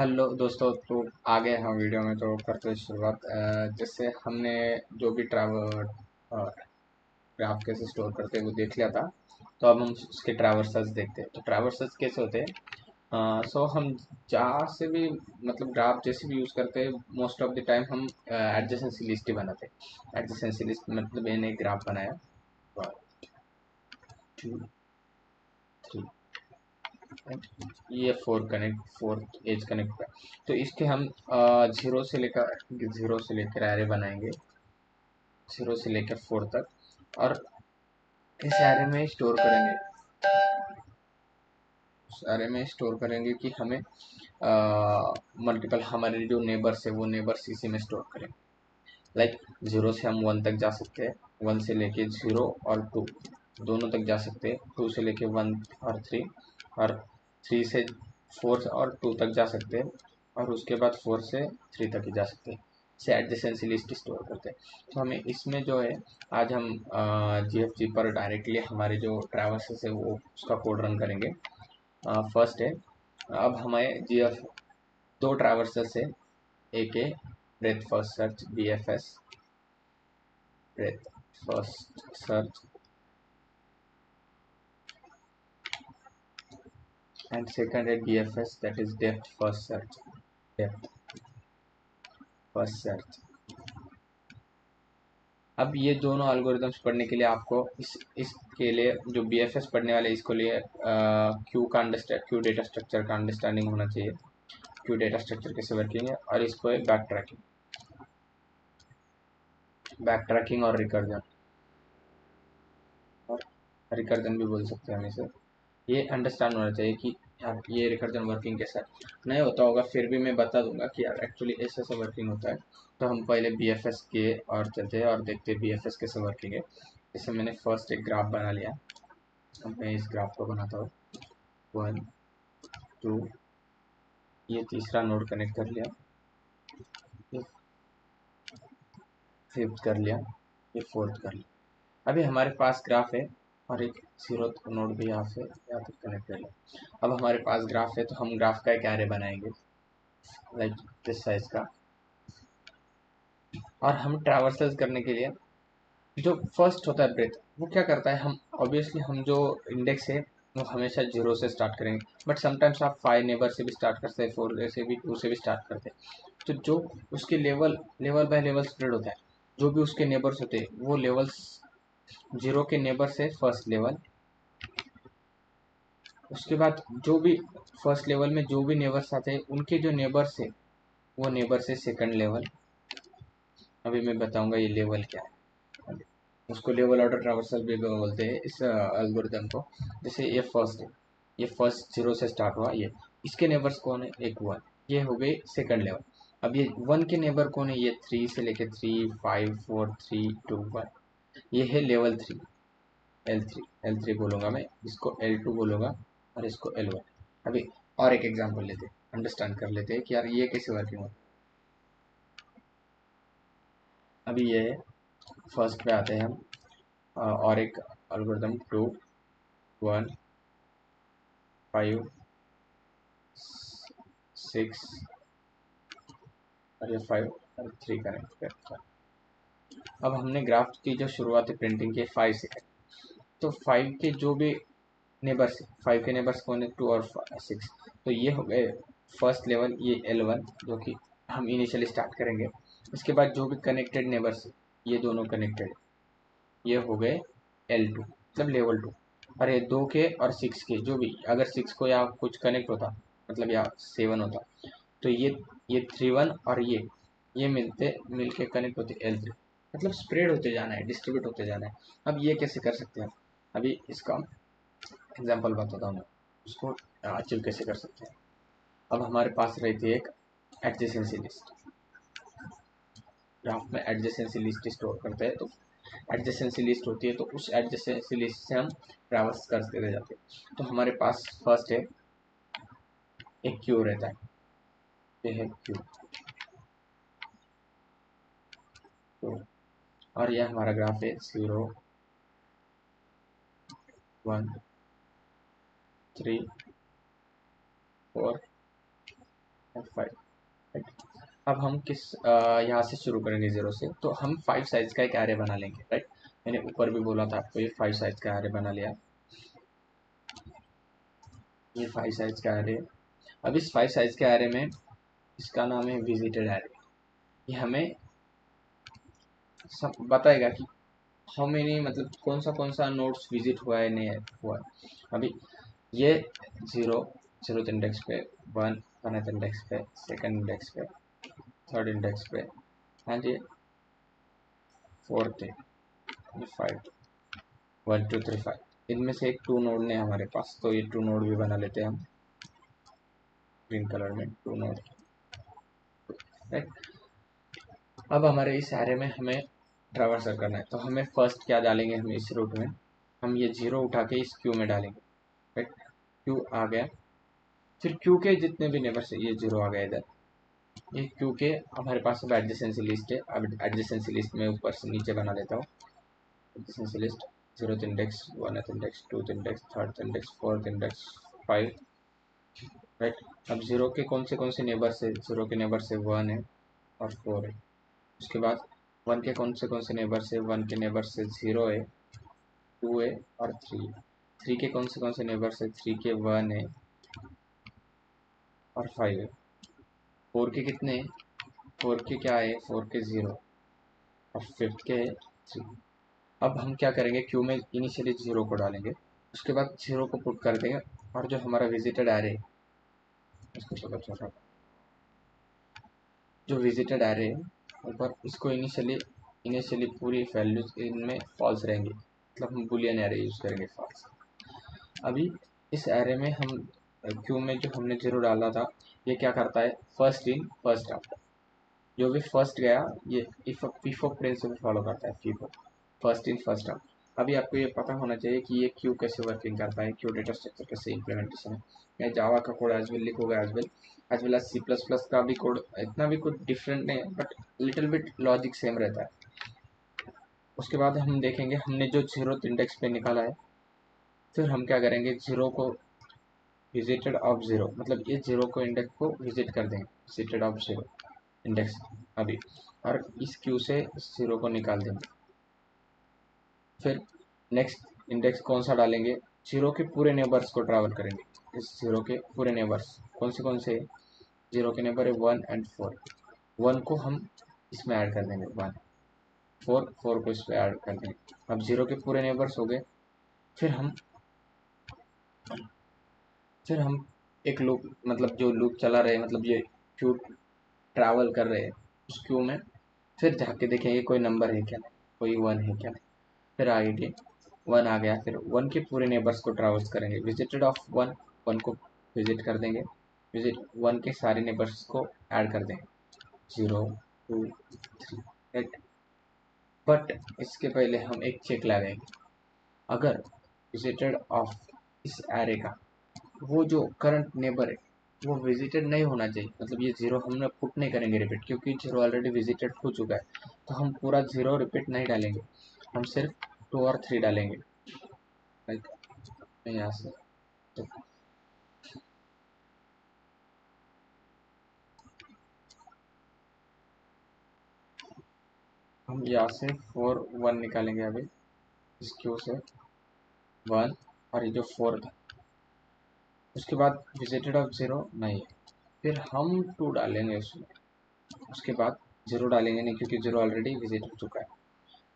Hello दोस्तों, तो आ गए हम वीडियो में। तो करते हैं शुरुआत। जैसे हमने जो भी ट्रैवल ग्राफ कैसे स्टोर करते हैं वो देख लिया था। तो अब हम उसके ट्रैवर्सल्स देखते हैं। तो ट्रैवर्सल्स कैसे होते हैं? सो हम जहाँ से भी मतलब ग्राफ जैसे भी यूज़ करते हैं, मोस्ट ऑफ द टाइम हम एडजेसेंसी लिस्ट ही बनाते हैं। एडजेसेंसी लिस्ट मतलब मैंने एक ग्राफ बनाया 1 2 3, ये फोर्थ एज कनेक्ट का। तो इसके हम जीरो से लेकर एरे बनाएंगे, जीरो से लेकर फोर तक। और इस एरे में स्टोर करेंगे, उस एरे में स्टोर करेंगे कि हमें मल्टीपल हमारे जो नेबर्स है वो नेबर्स इसी में स्टोर करें। लाइक जीरो से हम वन तक जा सकते हैं, वन से लेके जीरो और टू दोनों तक जा सकते हैं, टू से लेके वन और थ्री, और थ्री से फोर और टू तक जा सकते हैं, और उसके बाद फोर से थ्री तक ही जा सकते हैं। से एडजेसेंसी लिस्ट स्टोर करते हैं। तो हमें इसमें जो है, आज हम जीएफजी पर डायरेक्टली हमारे जो ट्रैवर्सेस है वो उसका कोड रन करेंगे। फर्स्ट है, अब हमें जीएफ दो ट्रैवर्सेस है। एक है breath first search BFS, breadth first search, and second at BFS, that is depth first search. Depth first search। अब ये दोनों एल्गोरिदम्स पढ़ने के लिए आपको इसके लिए जो BFS पढ़ने वाले इसको लिए क्यू डेटा स्ट्रक्चर का अंडरस्टैंडिंग होना चाहिए। क्यू डेटा स्ट्रक्चर कैसे वर्किंग है, और इसको है बैक ट्रैकिंग और रिकर्जन भी बोल सकते हैं हम इसे। ये अंडरस्टैंड होना चाहिए कि यार ये रिकर्जन वर्किंग कैसा है। नहीं होता होगा फिर भी मैं बता दूंगा कि यार एक्चुअली ऐसे ऐसे वर्किंग होता है। तो हम पहले BFS के और चलते हैं और देखते हैं BFS कैसे वर्किंग है। जैसे मैंने फर्स्ट एक ग्राफ बना लिया, अब मैं इस ग्राफ को बनाता हूँ। 1 2, ये तीसरा नोड कनेक्ट कर लिया, ये फिफ्थ कर लिया, ये फोर्थ कर लिया। अभी हमारे पास ग्राफ है, और एक जीरो नोड भी यहाँ से यहाँ तक कनेक्ट कर लिया। अब हमारे पास ग्राफ है, तो हम ग्राफ का एक एरे बनाएंगे लाइक दिस साइज का। और हम ट्रैवर्सल्स करने के लिए जो फर्स्ट होता है ब्रेथ, वो क्या करता है, हम ऑब्वियसली हम जो इंडेक्स है वो हमेशा जीरो से स्टार्ट करेंगे। बट समटाइम्स आप फाइव नेबर से भी स्टार्ट करते हैं, फोर से भी, टू से भी स्टार्ट करते हैं। तो जो उसके level level by level spread होता है, जो भी उसके नेबर्स होते हैं वो लेवल्स जीरो के नेबर से फर्स्ट लेवल, उसके बाद जो भी फर्स्ट लेवल में जो भी नेबर्स आते हैं उनके जो नेबर्स है वो नेबर से सेकंड लेवल। अभी मैं बताऊंगा ये लेवल क्या है। उसको लेवल ऑर्डर ट्रावर्सल भी बोलते हैं इस एल्गोरिदम को। जैसे ये फर्स्ट है, ये फर्स्ट जीरो से स्टार्ट हुआ, ये इसके नेबर्स कौन है, एक वन, ये हो गए सेकंड लेवल। अब ये वन के नेबर कौन है, ये थ्री से लेके three, five, four, three, two, one, ये है लेवल थ्री, L3 बोलूंगा मैं, इसको L2 बोलूंगा, और इसको L1। अभी और एक एग्जांपल लेते हैं, अंडरस्टैंड कर लेते हैं कि यार ये कैसे वर्किंग होता है। अभी ये फर्स्ट पे आते हैं हम, और एक एल्गोरिदम 2 1 5 6, और ये 5 और 3 कनेक्ट करता है। अब हमने ग्राफ की जो शुरुआती प्रिंटिंग की 5 सेकेंड, तो 5 के जो भी नेबर्स, 5 के नेबर्स कौन है, 2 और 6। तो ये हो गए फर्स्ट लेवल, ये L1 जो कि हम इनिशियली स्टार्ट करेंगे। इसके बाद जो भी कनेक्टेड नेबर्स, ये दोनों कनेक्टेड, ये हो गए L2 मतलब लेवल 2। और ये 2 के और 6 के जो भी, अगर 6 को यहाँ कुछ कनेक्ट होता, मतलब यहाँ 7 होता, तो ये 3 1 और ये मिलके कनेक्ट होते L3। मतलब स्प्रेड होते जाना है, डिस्ट्रीब्यूट होते जाना है। अब ये कैसे कर सकते हैं, अभी इसका एग्जाम्पल बताता हूँ मैं, उसको अचीव कैसे कर सकते हैं। अब हमारे पास रहती है एक एडजेसेंसी लिस्ट। ग्राफ में एडजेसेंसी लिस्ट स्टोर करते हैं, तो एडजेसेंसी लिस्ट होती है, तो उस एडजेसेंसी लिस्ट से हम ट्रैवर्स करते रह जाते हैं। तो हमारे पास फर्स्ट है एक क्यू रहता है, ये है क्यू। तो और यह हमारा ग्राफ है 0 1 3 4 5। अब हम किस यहाँ से शुरू करेंगे 0 से, तो हम 5 साइज का एक एरे बना लेंगे, राइट। मैंने ऊपर भी बोला था आपको, ये 5 साइज का एरे बना लिया, ये 5 साइज का एरे। अब इस 5 साइज के एरे में इसका नाम है विजिटेड एरे। ये हमें सब बताएगा कि हाउ मेनी, मतलब कौन सा नोड्स विजिट हुआ है नहीं हुआ है। अभी ये 0 0th इंडेक्स पे, 1 1th इंडेक्स पे, 2nd इंडेक्स पे, 3rd इंडेक्स पे, एंड ये 4th है, ये 5, 1 2 3 5। इनमें से एक 2 नोड ने हमारे पास, तो ये 2 नोड भी बना लेते हैं हम ग्रीन कलर में, 2 नोड, राइट। अब हमारे इस एरे में हमें ट्रावर्सल करना है, तो हमें फर्स्ट क्या डालेंगे, हम इस रूट में हम ये 0 उठा के इस क्यू में डालेंगे, राइट। क्यू आ गया, फिर क्यू के जितने भी नेबर्स है, ये 0 आ गया इधर, ये क्यू के हमारे पास अब एडजेसेंसी लिस्ट है। अब एडजेसेंसी लिस्ट में ऊपर से नीचे बना लेता हूँ, adjacency list 0th index, 1th index, 2th index, 3rd index, 4th index, 5, right. अब 0 के कौन से नेबर्स है, 0 के नेबर्स है 1 है और 4 है। उसके बाद 1 के कौन से नेबर्स है, 1 के नेबर्स से 0 है, 2 है और 3। 3 के कौन से नेबर्स है, 3 के 1 है और 5 है। 4 के कितने हैं, 4 के क्या है, 4 के 0 और 5th के 3। अब हम क्या करेंगे, क्यू में इनिशियली 0 को डालेंगे, उसके बाद 0 को पुट कर देंगे, और जो हमारा विजिटेड एरे, इसको छोटा, जो विजिटेड एरे है ऊपर, इसको इनिशियली पूरी वैल्यूज इनमें फॉल्स रहेंगी, मतलब हम बुलियन एरे यूज करेंगे, फॉल्स। अभी इस एरे में हम क्यू में जो हमने 0 डाला था, ये क्या करता है, फर्स्ट इन फर्स्ट आउट, जो भी फर्स्ट गया ये फीफो प्रिंसिपल फॉलो करता है, FIFO, first in first out. अभी आपको ये पता होना चाहिए कि ये क्यू कैसे वर्किंग करता है, क्यू डेटा स्ट्रक्चर कैसे इम्प्लीमेंटेशन है। मैं जावा का कोड एज वेल लिखूंगा, as well C plus plus का भी कोड, इतना भी कुछ डिफरेंट नहीं है, but little bit logic same रहता है। उसके बाद हम देखेंगे, हमने जो 0th इंडेक्स पे निकाला है, फिर हम क्या करेंगे, 0 को विजिटेड ऑफ 0, मतलब ये 0 को इंडेक्स को विजिट कर देंगे, विजिटेड ऑफ 0 इंडेक्स अभी, और इस क्यू से 0 को निकाल देंगे। फिर नेक्स्ट इंडेक्स कौन सा डालेंगे, 0 के पूरे नेबर्स को ट्रैवल करेंगे, इस 0 के पूरे नेबर्स कौन से 0 के नेबर है 1 एंड 4, 1 को हम इसमें ऐड कर देंगे, 1 4 को इसमें ऐड कर देंगे। अब 0 के पूरे नेबर्स हो गए, फिर हम एक लूप, मतलब जो लूप चला रहे, मतलब ये क्यू ट्रैवल कर रहे हैं उस क्यू में, फिर जाके देखेंगे कोई नंबर है क्या नहीं, कोई 1 है क्या नहीं, फिर आगे 1 आ गया, फिर 1 के पूरे नेबर्स को ट्रैवर्स करेंगे, विजिटेड ऑफ 1, 1 को विजिट कर देंगे, विजिट 1 के सारे नेबर्स को ऐड कर देंगे, 0 2 3, राइट। बट इसके पहले हम एक चेक लगाएंगे, अगर विजिटेड ऑफ इस एरे का वो जो करंट नेबर है वो विजिटेड नहीं होना चाहिए, मतलब ये 0 हम पुट नहीं करेंगे रिपीट, क्योंकि 0 ऑलरेडी विजिटेड हो चुका है, तो हम पूरा 0 रिपीट नहीं डालेंगे, हम सिर्फ 2 और 3 डालेंगे, राइट। यहाँ से तो हम यहाँ से 4 1 निकालेंगे, अभी इस क्यू से 1, और ये जो 4 था, उसके बाद विजिटेड ऑफ 0 नहीं है, फिर हम 2 डालेंगे उसमें, उसके बाद 0 डालेंगे नहीं, क्योंकि 0 ऑलरेडी विजिट हो चुका है,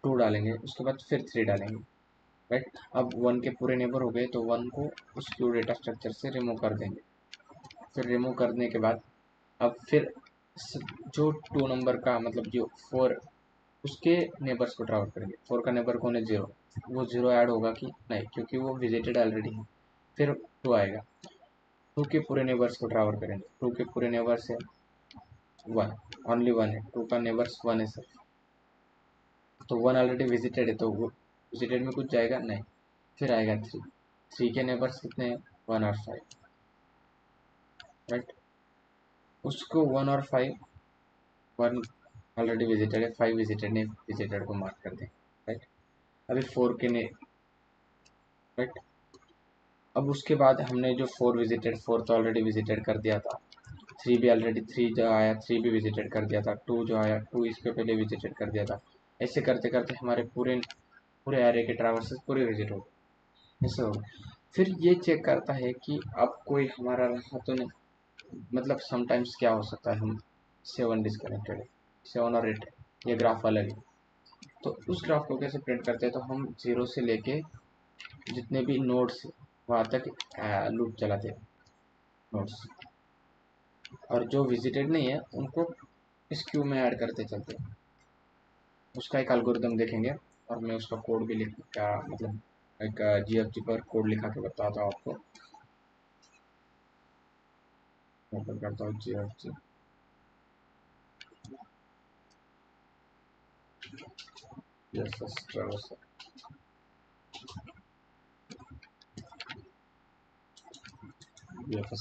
2 डालेंगे, उसके बाद फिर 3 डालेंगे, राइट। अब 1 के पूरे नेबर हो गए, तो 1 को उस क्यू डेटा स्ट्रक्चर से रिमूव कर देंगे, फिर रिमूव करने के बाद अब फिर जो 2 नंबर का, मतलब जो 4, उसके नेबर्स को ट्रैवल करेंगे, 4 का नेबर कौन है 0, वो 0 ऐड होगा कि नहीं, क्योंकि वो विजिटेड ऑलरेडी है, फिर 2 आएगा, 2 के पूरे नेबर्स को ट्रैवल करेंगे, 2 के पूरे नेबर्स है 1, ओनली 1 है, 2 का नेबर्स 1 है सर, तो 1 ऑलरेडी विजिटेड है, तो वो विजिटेड में कुछ जाएगा नहीं, फिर आएगा 3, 3 के नेबर्स कितने हैं 1 और 5, राइट। उसको 1 और 5, 1 ऑलरेडी विजिटेड है, 5 विजिटेड नहीं, विजिटेड को मार्क कर दें, राइट। अभी 4 के ने, राइट। अब उसके बाद हमने जो 4 विजिटेड, 4 तो ऑलरेडी विजिटेड कर दिया था, 3 भी ऑलरेडी, 3 जो आया 3 भी विजिटेड कर दिया था, 2 जो आया 2 इसके पहले विजिटेड कर दिया था। ऐसे करते करते हमारे पूरे पूरे एरे के ट्रैवर्सेस पूरे विजिट हो गए, ऐसे हो गए। फिर ये चेक करता है कि अब कोई हमारा रहा तो नहीं, मतलब समटाइम्स क्या हो सकता है, हम 7 डिस्कनेक्टेड है, 7 और 8 है, ये ग्राफ अलग है। तो उस ग्राफ को कैसे प्रिंट करते हैं, तो हम 0 से लेके जितने भी नोड्स वहाँ तक लूप चलाते हैं नोड्स, और जो विजिटेड नहीं है उनको इस क्यू में ऐड करते चलते हैं। उसका एक एल्गोरिदम देखेंगे, और मैं उसका कोड भी लिख का मतलब एक जीएफजी पर कोड लिखा के बताता हूँ आपको। ओपन करता हूँ जीएफजी,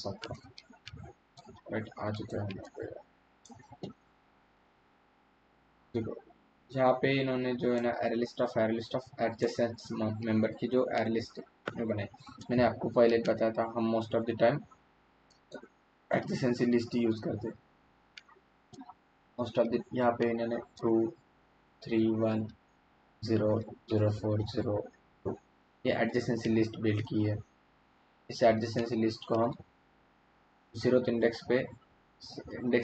आपका राइट आ चुका है यहाँ पे। देखो यहाँ पे इन्होंने जो है ना array list of adjacent member की जो एरे लिस्ट बनाई, मैंने आपको पहले बताया था हम most of the time adjacency list use करते हैं। मोस्ट ऑफ द यहाँ पे इन्होंने 2 3 1 0 0 4 0 2 ये एडजेसेंसी लिस्ट बिल्ड की है। इस एडजेसेंसी लिस्ट को हम 0th इंडेक्स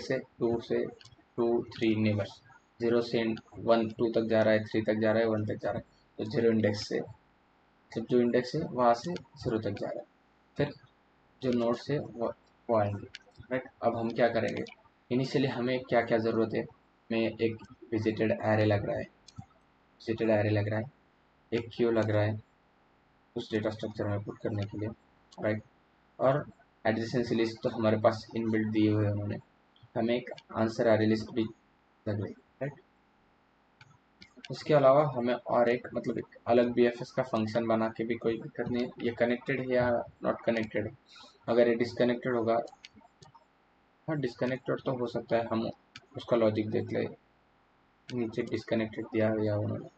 से 2 से 2 3 नेबर्स, 0 से 1 2 तक जा रहा है, 3 तक जा रहा है, 1 तक जा रहा है, तो 0 इंडेक्स से मतलब जो इंडेक्स है वहाँ से 0 तक जा रहा है, फिर जो नोड्स है वो आएंगे। राइट, अब हम क्या करेंगे, इनिशियली हमें क्या क्या ज़रूरत है, मैं एक विजिटेड एरे लग रहा है, एक क्यू लग रहा है उस डेटा स्ट्रक्चर में पुट करने के लिए। राइट, और एडजेसेंसी लिस्ट तो हमारे पास इनबिल्ट दिए हुए हैं उन्होंने, हमें एक आंसर एरे लिस्ट भी लग रही है। राइट, उसके अलावा हमें और एक मतलब एक अलग बीएफएस का फंक्शन बना के भी कोई दिक्कत नहीं है, ये कनेक्टेड है या नॉट कनेक्टेड है। अगर ये डिस्कनेक्टेड होगा, हाँ डिस्कनेक्टेड तो हो सकता है, हम उसका लॉजिक देख ले, नीचे डिस्कनेक्टेड दिया हुआ उन्होंने।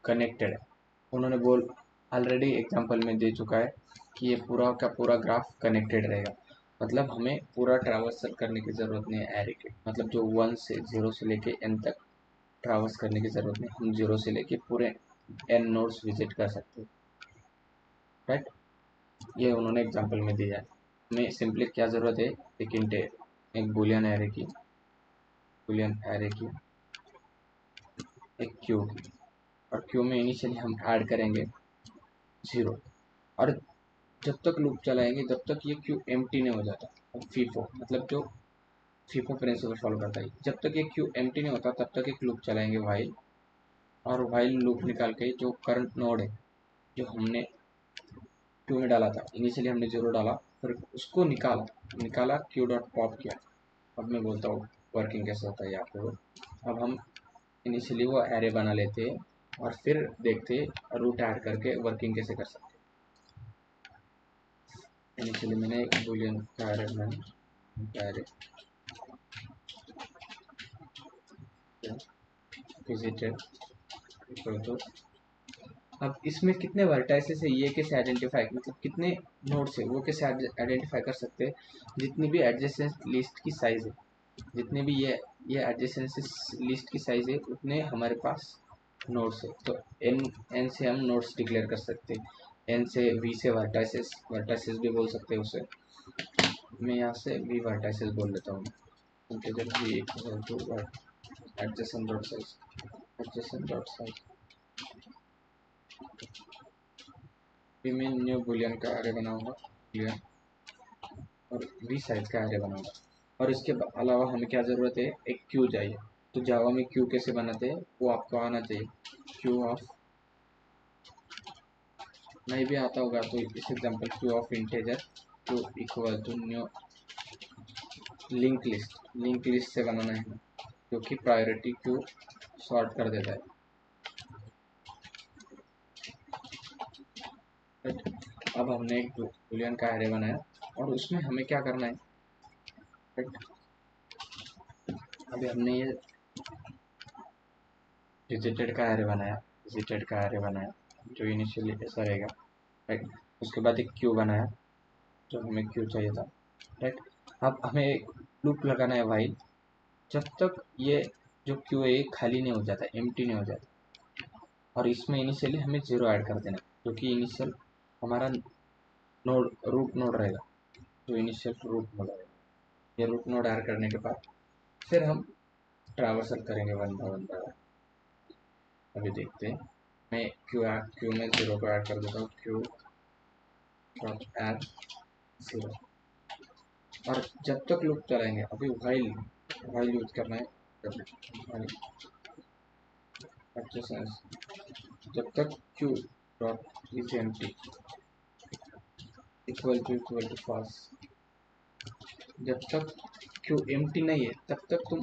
कनेक्टेड है उन्होंने बोल ऑलरेडी एग्जांपल में दे चुका है कि ये पूरा का पूरा ग्राफ कनेक्टेड रहेगा, मतलब हमें पूरा ट्रैवर्सल करने की ज़रूरत नहीं है एरे के, मतलब जो 1 से 0 से लेके n तक ट्रैवर्स करने की ज़रूरत नहीं, हम 0 से लेके पूरे n नोड्स विजिट कर सकते हैं। राइट, ये उन्होंने एग्जांपल में दिया है। हमें सिंपली क्या ज़रूरत है, एक इंटे एक बुलियन एरे की एक क्यू की, और क्यू में इनिशियली हम ऐड करेंगे 0, और जब तक लूप चलाएंगे जब तक ये क्यू एम्प्टी नहीं हो जाता। और फीफो मतलब जो फीफो प्रिंसिपल फॉलो करता है, जब तक ये क्यू एम्प्टी नहीं होता तब तक एक लूप चलाएंगे वाइल, और वाइल लूप निकाल के जो करंट नोड है जो हमने क्यू में डाला था, इनिशियली हमने 0 डाला, फिर उसको निकाला क्यू डॉट पॉप किया। अब मैं बोलता हूँ वर्किंग कैसे होता है यहाँ पे। अब हम इनिशियली वो एरे बना लेते हैं और फिर देखते रूट ऐड करके वर्किंग कैसे कर सकते हैं। इनिशियली मैंने एक बुलियन का एरे बनाया, एरे विजिटेड इक्वल टू, अब इसमें कितने वर्टाइसेस है ये कैसे आइडेंटिफाई, मतलब कितने नोड्स है वो कैसे आइडेंटिफाई कर सकते हैं, जितनी भी एडजेसेंट लिस्ट की साइज है, जितने भी ये एडजेसेंट लिस्ट की साइज है उतने हमारे पास नोड्स है। तो एन से हम नोड्स डिक्लेयर कर सकते हैं, एन से वी से वर्टाइसेस भी बोल सकते हैं उसे, मैं यहाँ से वी वर्टाइसेस बोल लेता हूँ, integer V equal to adjacent dot size, adjacent dot size भी मैं न्यू बुलियन का एरे बनाऊंगा, बुलियन और वी साइज का एरे बनाऊंगा। और इसके अलावा हमें क्या ज़रूरत है, एक क्यू चाहिए। तो जावा में क्यू कैसे बनाते हैं वो आपको आना चाहिए, क्यू ऑफ, नहीं भी आता होगा तो इस example queue of integer to equal to new link list से बनाना है, क्योंकि प्रायोरिटी क्यू सॉर्ट कर देता है। अब हमने एक बुलियन का एरे बनाया और उसमें हमें क्या करना है, अभी हमने ये विजिटेड का एरे बनाया, विजिटेड का एरे बनाया जो इनिशियली ऐसा रहेगा, राइट। उसके बाद एक क्यू बनाया जो हमें क्यू चाहिए था, राइट। अब हमें एक लूप लगाना है भाई जब तक ये जो क्यू है खाली नहीं हो जाता, एम्प्टी नहीं हो जाता। और इसमें इनिशियली हमें 0 ऐड कर देना जो कि इनिशियल हमारा नोड रूट नोड रहेगा, जो इनिशियल रूट नोड रहेगा। ये रूट नोड ऐड करने के बाद फिर हम ट्रावर्सल करेंगे वन बाय वन बाय। अभी देखते हैं, मैं क्यू में 0 को ऐड कर देता हूँ, क्यू डॉट ऐड 0। और जब तक लूप चलाएंगे, अभी वाइल यूज करना है, जब तक queue dot is empty equal to false, जब तक क्यू एम्प्टी नहीं है तब तक तुम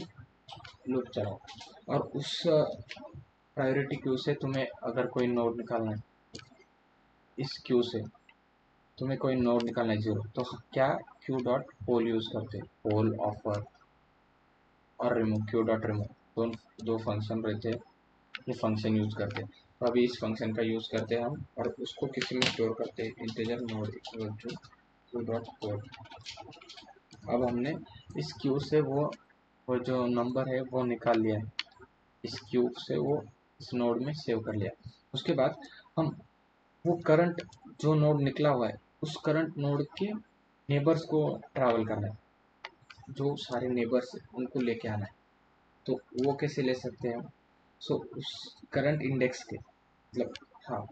लूप चलाओ। और उस प्रायोरिटी क्यू से तुम्हें अगर कोई नोड निकालना है, इस क्यू से तुम्हें कोई नोड निकालना है 0, तो क्या क्यू डॉट पोल यूज करते हैं, पोल ऑफर और रिमूव, क्यू डॉट रिमूव दो फंक्शन रहते हैं, ये फंक्शन यूज करते हैं। तो अभी इस फंक्शन का यूज करते हैं हम और उसको किसी में स्टोर करते हैं, integer node equal to q dot poll. अब हमने इस क्यू से वो जो नंबर है वो निकाल लिया है, इस क्यू से वो इस नोड में सेव कर लिया। उसके बाद हम वो करंट जो नोड निकला हुआ है उस करंट नोड के नेबर्स को ट्रैवल करना है, जो सारे नेबर्स उनको लेके आना है। तो वो कैसे ले सकते हैं? सो उस करंट इंडेक्स के मतलब, हाँ,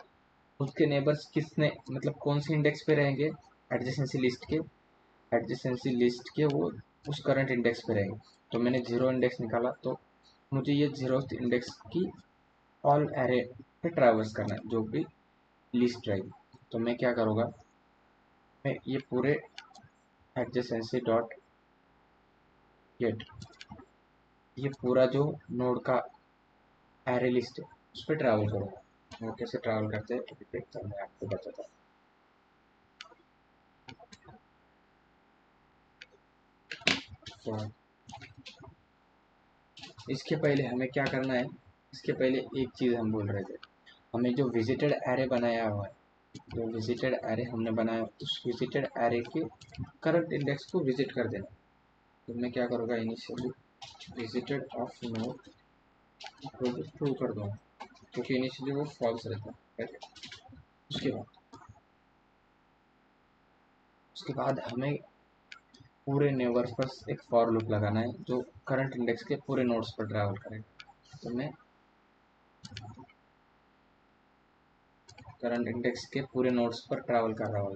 उसके नेबर्स किसने मतलब कौन से इंडेक्स पे रहेंगे, एडजेसेंसी लिस्ट के वो उस करंट इंडेक्स पे रहेंगे। तो मैंने 0 इंडेक्स निकाला, तो मुझे ये 0 इंडेक्स की ऑल एरे पे ट्रैवर्स करना है जो भी लिस्ट रहेगी। तो मैं क्या करूँगा, मैं ये पूरे एडजेसेंसी डॉट गेट, ये पूरा जो नोड का एरे लिस्ट है उस पर ट्रैवल करूँगा। वो कैसे ट्रैवल करते हैं अभी देखता हूँ, मैं आपको बताता हूँ। तो इसके पहले हमें क्या करना है, इसके पहले एक चीज़ हम बोल रहे थे, हमें जो विजिटेड एरे बनाया हुआ है, जो विजिटेड एरे हमने बनाया उस विजिटेड एरे के करंट इंडेक्स को विजिट कर देना। तो मैं क्या करूँगा, initially visited of node true कर दूँगा क्योंकि इनिशियली वो फॉल्स रहता है। उसके बाद हमें पूरे नेबर्स पर एक फॉर लूप लगाना है जो करंट इंडेक्स के पूरे नोड्स पर ट्रैवल करेगा। तो मैं करंट इंडेक्स के पूरे नोड्स पर ट्रैवल कर रहा हूँ,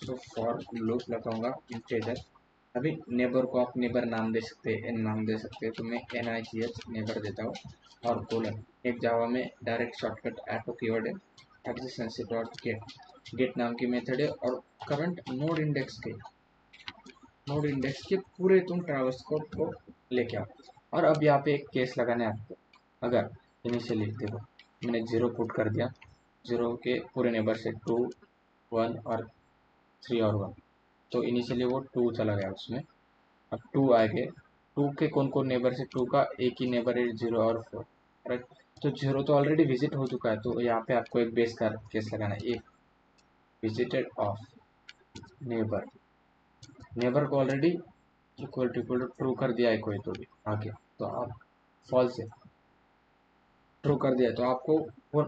सो फॉर लूप लगाऊंगा इंटीजर। अभी नेबर को आप नेबर नाम दे सकते हैं, एन नाम दे सकते हैं, तो मैं NICH नेबर देता हूँ और कोलन। एक जावा में डायरेक्ट शॉर्टकट एटो कीवर्ड है, एडजेसेंसी डॉट गेट नाम की मेथड है। और करंट नोड इंडेक्स के पूरे तुम ट्रैवर्स कोड को लेके आओ। और अब यहाँ पे एक केस लगाना है आपको, अगर इनिशियली देखो मैंने 0 पुट कर दिया, 0 के पूरे नेबर से 2, 1 और 3 और 1, तो इनिशियली वो 2 चला गया उसमें। अब 2 आ गए, 2 के कौन कौन नेबर से, 2 का एक ही नेबर है 0 और 4, राइट। तो 0 तो ऑलरेडी विजिट हो चुका है, तो यहाँ पे आपको एक बेस का केस लगाना है, एक विजिटेड ऑफ नेबर को ऑलरेडी इक्वल टू ट्रू कर दिया है कोई तो भी आगे, तो आप फॉल्स है, ट्रू कर दिया तो आपको वो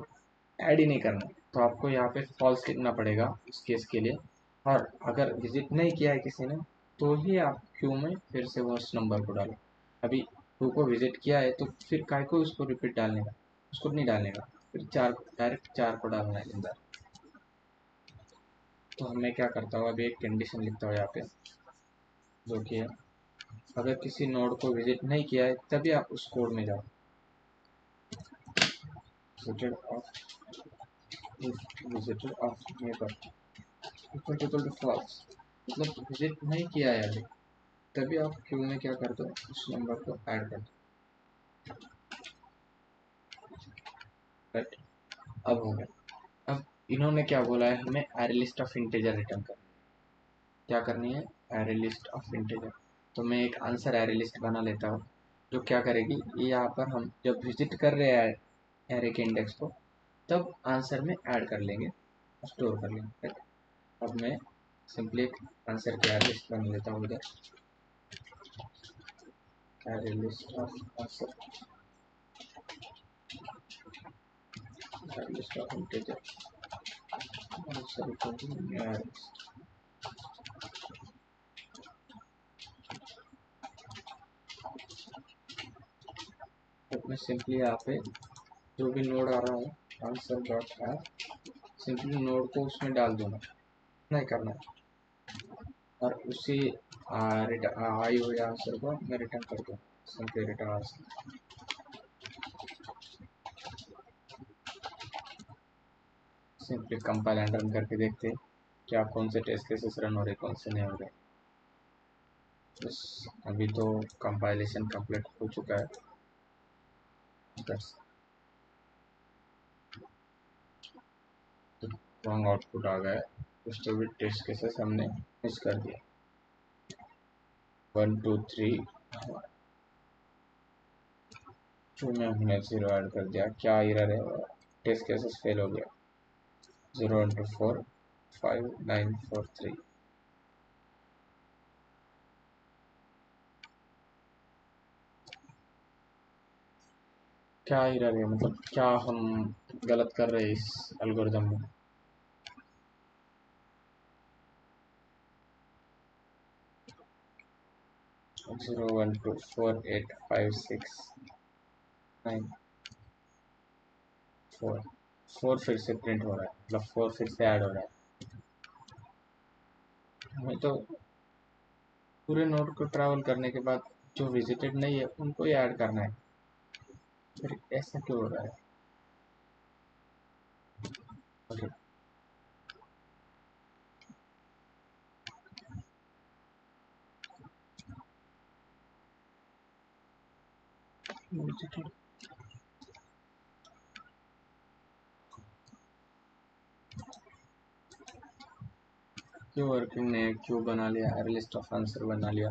ऐड ही नहीं करना है, तो आपको यहाँ पे फॉल्स लिखना पड़ेगा इस केस के लिए। और अगर विजिट नहीं किया है किसी ने तो ही आप क्यू में फिर से वो उस नंबर को डालो। अभी 2 को विजिट किया है तो फिर काय को उसको रिपीट डालने का, उसको नहीं डालने का, फिर 4 डायरेक्ट 4 को डालना है अंदर। तो मैं क्या करता हूँ, अभी एक कंडीशन लिखता हूँ यहाँ पे जो कि है, अगर किसी नोड को विजिट नहीं किया है तभी आप उस कोड में जाओ, visitor of neighbour equal to false, मतलब विजिट नहीं किया है अभी, तभी आप क्यू में क्या कर दो, उस नंबर को ऐड कर दो, राइट। अब हो गया। अब इन्होंने क्या बोला है, हमें array list of integer return करनी है। क्या करनी है, एरे लिस्ट ऑफ इंटीजर। तो मैं एक आंसर एरे लिस्ट बना लेता हूँ जो क्या करेगी, ये यहाँ पर हम जब विजिट कर रहे हैं एरे के इंडेक्स को, तब आंसर में ऐड कर लेंगे, स्टोर कर लेंगे। अब मैं सिंपली एक आंसर की एरे लिस्ट बना लेता हूँ उधर, array list of answer, array list of integer answer equal to new array list. अब मैं सिंपली यहाँ पे जो भी नोड आ रहा है answer dot add, simply node को उसमें डाल दूंगा, नहीं करना है, और उसी आई हुए आंसर को मैं रिटर्न कर दूँ, simply return answer. Simply compile and run करके देखते हैं क्या कौन से टेस्ट केसेस रन हो रहे कौन से नहीं हो रहे। बस अभी तो कंपाइलेशन कंप्लीट हो चुका है, बस रॉन्ग आउटपुट आ गया है, कुछ तो भी टेस्ट केसेस हमने मिस कर दिया। 1 2 3 2 में हमने 0 ऐड कर दिया, क्या एरर है, टेस्ट केसेस फेल हो गया। 0 into 4 5 9 4 3। क्या एरर है, मतलब क्या हम गलत कर रहे हैं इस एल्गोरिदम में। जीरो 1 2 4 8 5 6 9 4 4 फिर से प्रिंट हो रहा है, मतलब 4 फिर से ऐड हो रहा है। हमें तो पूरे नोड को ट्रैवल करने के बाद जो विजिटेड नहीं है उनको ही ऐड करना है, फिर ऐसा क्यों हो रहा है। ओके क्यों वर्किंग ने क्यों बना लिया, एरे लिस्ट ऑफ आंसर बना लिया,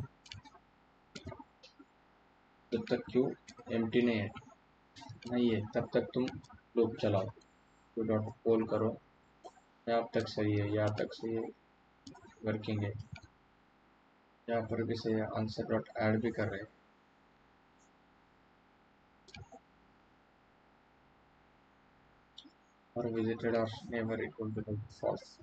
जब तक क्यों एम्प्टी नहीं है तब तक तुम लूप चलाओ, तो डॉट पोल करो, यहाँ तक सही है, यहाँ तक सही है, वर्किंग है, यहाँ पर भी सही है, आंसर डॉट ऐड भी कर रहे हैं। और विजिटेड और नेबर इक्वल टू फॉल्स।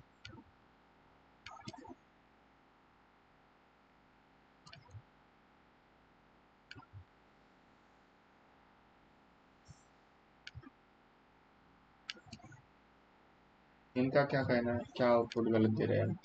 इनका क्या कहना है, क्या आउटपुट गलत दे रहे हैं।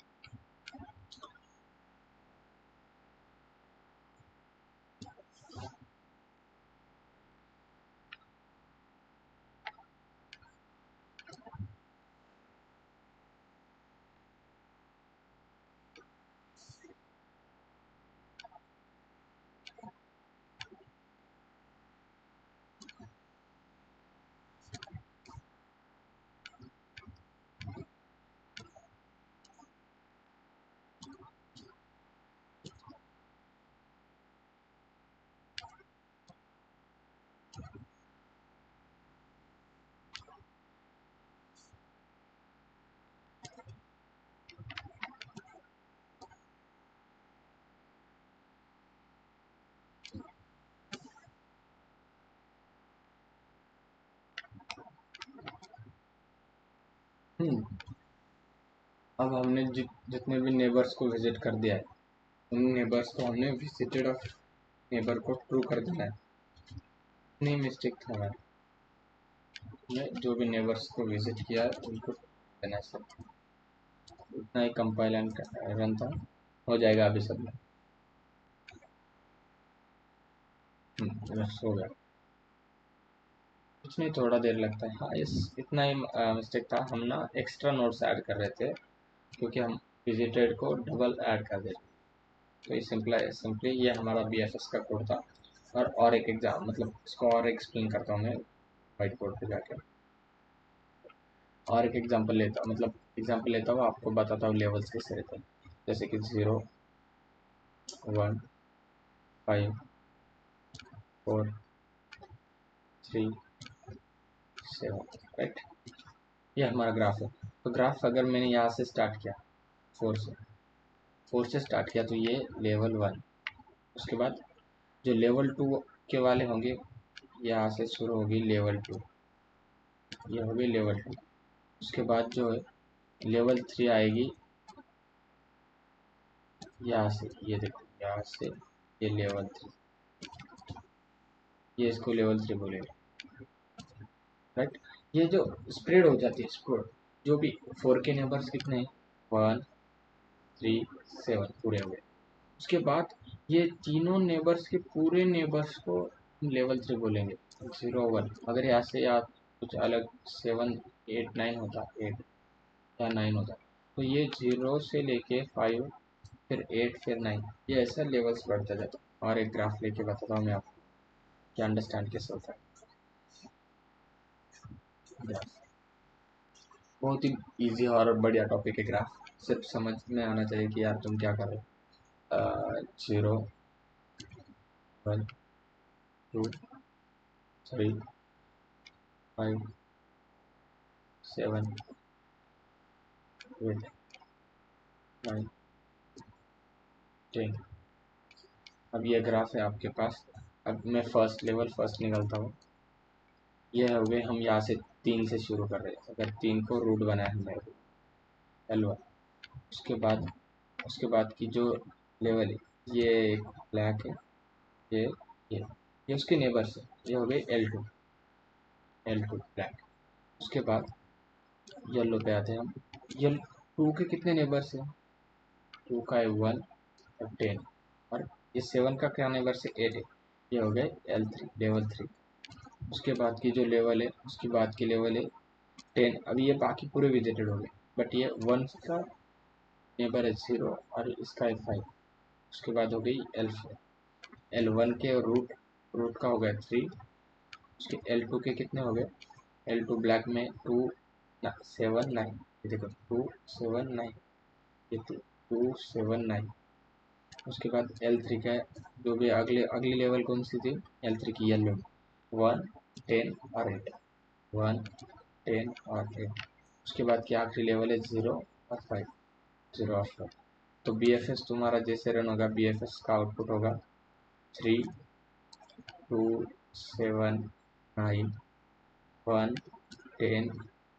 अब हमने जितने भी नेबर्स को विजिट कर दिया है उन नेबर्स को हमने विजिटेड ऑफ नेबर को ट्रू कर देना है। नहीं मिस्टेक था हमारा, जो भी नेबर्स को विजिट किया है उनको देना है सब, उतना ही कंपाइल एंड रन था, हो जाएगा अभी सब में। बस हो गया, कुछ नहीं थोड़ा देर लगता है। हाँ इस इतना ही मिस्टेक था, हम ना एक्स्ट्रा नोट्स ऐड कर रहे थे क्योंकि हम विजिटेड को डबल ऐड कर देते, तो ये सिंपली ये हमारा BFS का कोड था। और एक एग्जाम, मतलब इसको और एक्सप्लेन करता हूँ मैं वाइट बोर्ड पे जाकर, और एक एग्जांपल लेता हूँ, मतलब एग्जांपल लेता हूँ, आपको बताता हूँ लेवल्स कैसे रहते हैं। जैसे कि 0 1 5 4 3 7, राइट। ये हमारा ग्राफ है। तो ग्राफ अगर मैंने यहाँ से स्टार्ट किया 4 से स्टार्ट किया तो ये लेवल 1, उसके बाद जो लेवल 2 के वाले होंगे यहाँ से शुरू होगी लेवल 2, ये होगी लेवल 2। उसके बाद जो है लेवल 3 आएगी यहाँ से, ये देखो यहाँ से ये लेवल 3, ये इसको लेवल 3 बोलेगा, राइट। ये जो स्प्रेड हो जाती है स्प्रेड, जो भी 4 के नेबर्स कितने हैं 1 3 7 पूरे हो गए। उसके बाद ये तीनों नेबर्स के पूरे नेबर्स को लेवल 3 बोलेंगे 0 1। अगर यहाँ से या कुछ अलग 7 8 9 होता, 8 या 9 होता, तो ये 0 से लेके 5 फिर 8 फिर 9, ये ऐसा लेवल्स बढ़ता जाता। और एक ग्राफ लेके बताता हूँ मैं आपको क्या अंडरस्टैंड कैसे होता है ग्राफ। बहुत ही इजी और बढ़िया टॉपिक है ग्राफ, सिर्फ समझ में आना चाहिए कि यार तुम क्या कर रहे हो। 0 1 2 3 5 7 8 9 10। अब ये ग्राफ है आपके पास। अब मैं फर्स्ट निकलता हूँ। ये हो गए, हम यहाँ से 3 से शुरू कर रहे हैं। अगर 3 को रूट बनाया हमने L1, उसके बाद की जो लेवल है ये ब्लैक है, ये ये उसके नेबर्स है, ये हो गए L2 ब्लैक। उसके बाद येलो पे आते हैं हम। ये 2 के कितने नेबर्स हैं 2 का है 1 और 10, और ये 7 का क्या नेबर्स है 8 है, ये हो गए L3 लेवल 3। उसके बाद की जो लेवल है उसके बाद की लेवल है 10। अभी ये बाकी पूरे विजिटेड हो गए, बट ये 1 का नेबर है 0 और इसका है 5। उसके बाद हो गई L4, L1 के रूट का हो गया 3। उसके L2 के कितने हो गए, L2 ब्लैक में 2 7 9, ये देखो 2 7 9, ये 2 7 9। उसके बाद L3 का जो भी अगली लेवल कौन सी थी L3 की येलो 1 10 और 8, 1 10 और 8। उसके बाद की आखिरी लेवल है 0 और 5, 0 और 5। तो BFS तुम्हारा जैसे रन होगा, BFS का आउटपुट होगा 3 2 7 9 1 10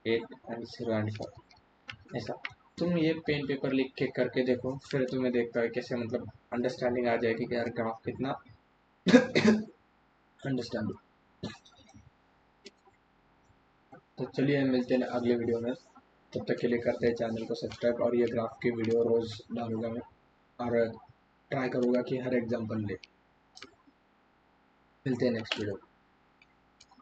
8 एंड 0 एंड 5। ऐसा तुम ये पेन पेपर लिख के करके देखो, फिर तुम्हें देखता है कैसे मतलब अंडरस्टैंडिंग आ जाएगी कि यार ग्राफ कितना अंडरस्टैंडिंग। तो चलिए मिलते हैं अगले वीडियो में, तब तक के लिए करते हैं चैनल को सब्सक्राइब। और ये ग्राफ की वीडियो रोज डालूंगा मैं, और ट्राई करूँगा कि हर एग्जाम्पल ले। मिलते हैं नेक्स्ट वीडियो।